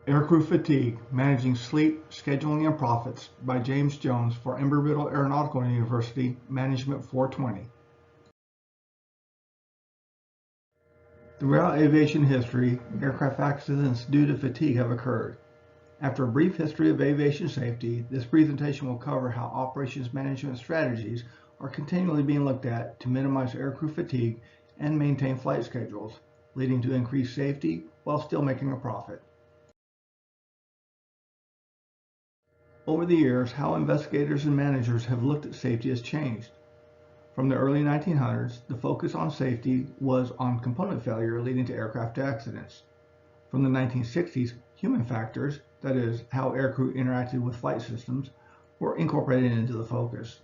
Aircrew Fatigue, Managing Sleep, Scheduling and Profits by James Jones for Embry-Riddle Aeronautical University, Management 420. Throughout aviation history, aircraft accidents due to fatigue have occurred. After a brief history of aviation safety, this presentation will cover how operations management strategies are continually being looked at to minimize aircrew fatigue and maintain flight schedules, leading to increased safety while still making a profit. Over the years, how investigators and managers have looked at safety has changed. From the early 1900s, the focus on safety was on component failure leading to aircraft accidents. From the 1960s, human factors, that is, how aircrew interacted with flight systems, were incorporated into the focus.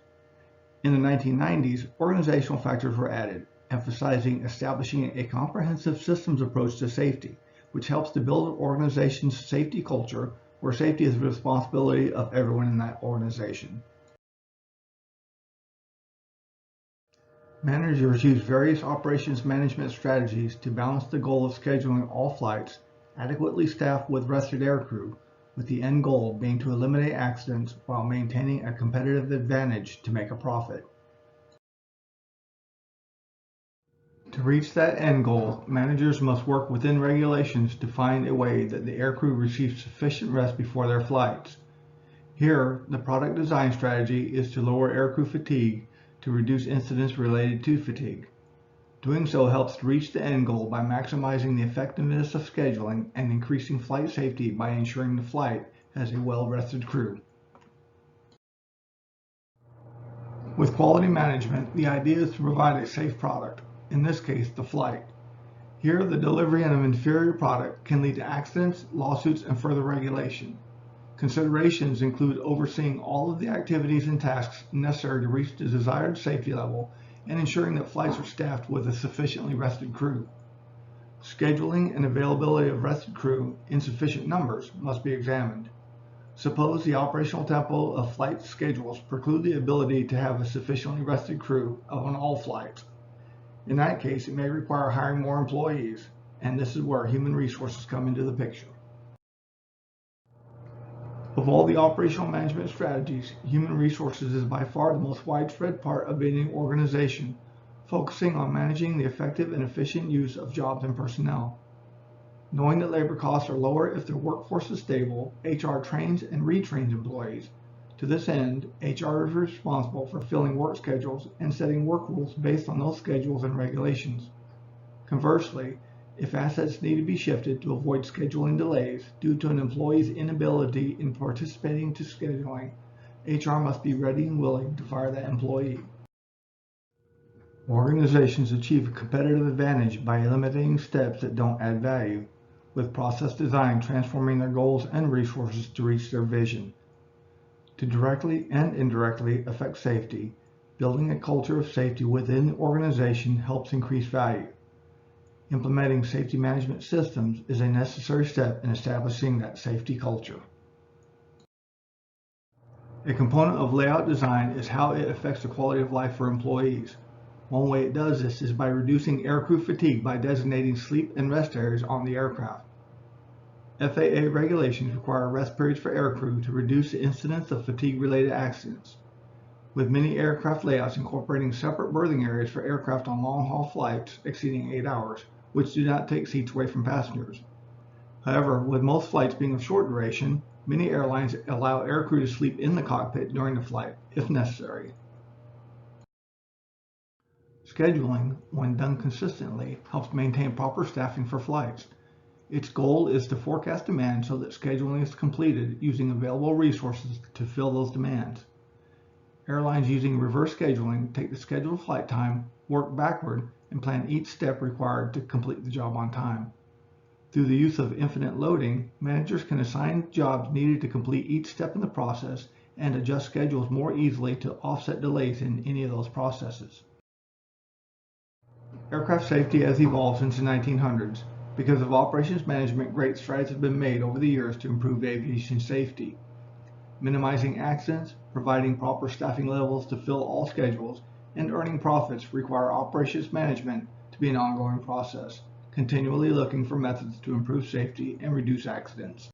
In the 1990s, organizational factors were added, emphasizing establishing a comprehensive systems approach to safety, which helps to build an organization's safety culture where safety is the responsibility of everyone in that organization. Managers use various operations management strategies to balance the goal of scheduling all flights adequately staffed with rested aircrew, with the end goal being to eliminate accidents while maintaining a competitive advantage to make a profit. To reach that end goal, managers must work within regulations to find a way that the aircrew receives sufficient rest before their flights. Here, the product design strategy is to lower aircrew fatigue to reduce incidents related to fatigue. Doing so helps to reach the end goal by maximizing the effectiveness of scheduling and increasing flight safety by ensuring the flight has a well-rested crew. With quality management, the idea is to provide a safe product, in this case the flight. Here, the delivery of an inferior product can lead to accidents, lawsuits, and further regulation. Considerations include overseeing all of the activities and tasks necessary to reach the desired safety level and ensuring that flights are staffed with a sufficiently rested crew. Scheduling and availability of rested crew in sufficient numbers must be examined. Suppose the operational tempo of flight schedules preclude the ability to have a sufficiently rested crew on all flights. In that case, it may require hiring more employees, and this is where human resources come into the picture. Of all the operational management strategies, human resources is by far the most widespread part of any organization, focusing on managing the effective and efficient use of jobs and personnel. Knowing that labor costs are lower if their workforce is stable, HR trains and retrains employees. To this end, HR is responsible for filling work schedules and setting work rules based on those schedules and regulations. Conversely, if assets need to be shifted to avoid scheduling delays due to an employee's inability in participating to scheduling, HR must be ready and willing to fire that employee. Organizations achieve a competitive advantage by eliminating steps that don't add value, with process design transforming their goals and resources to reach their vision. To directly and indirectly affect safety, building a culture of safety within the organization helps increase value. Implementing safety management systems is a necessary step in establishing that safety culture. A component of layout design is how it affects the quality of life for employees. One way it does this is by reducing aircrew fatigue by designating sleep and rest areas on the aircraft. FAA regulations require rest periods for aircrew to reduce the incidence of fatigue-related accidents, with many aircraft layouts incorporating separate berthing areas for aircraft on long-haul flights exceeding 8 hours, which do not take seats away from passengers. However, with most flights being of short duration, many airlines allow aircrew to sleep in the cockpit during the flight, if necessary. Scheduling, when done consistently, helps maintain proper staffing for flights. Its goal is to forecast demand so that scheduling is completed using available resources to fill those demands. Airlines using reverse scheduling take the scheduled flight time, work backward, and plan each step required to complete the job on time. Through the use of infinite loading, managers can assign jobs needed to complete each step in the process and adjust schedules more easily to offset delays in any of those processes. Aircraft safety has evolved since the 1900s. Because of operations management, great strides have been made over the years to improve aviation safety. Minimizing accidents, providing proper staffing levels to fill all schedules, and earning profits require operations management to be an ongoing process, continually looking for methods to improve safety and reduce accidents.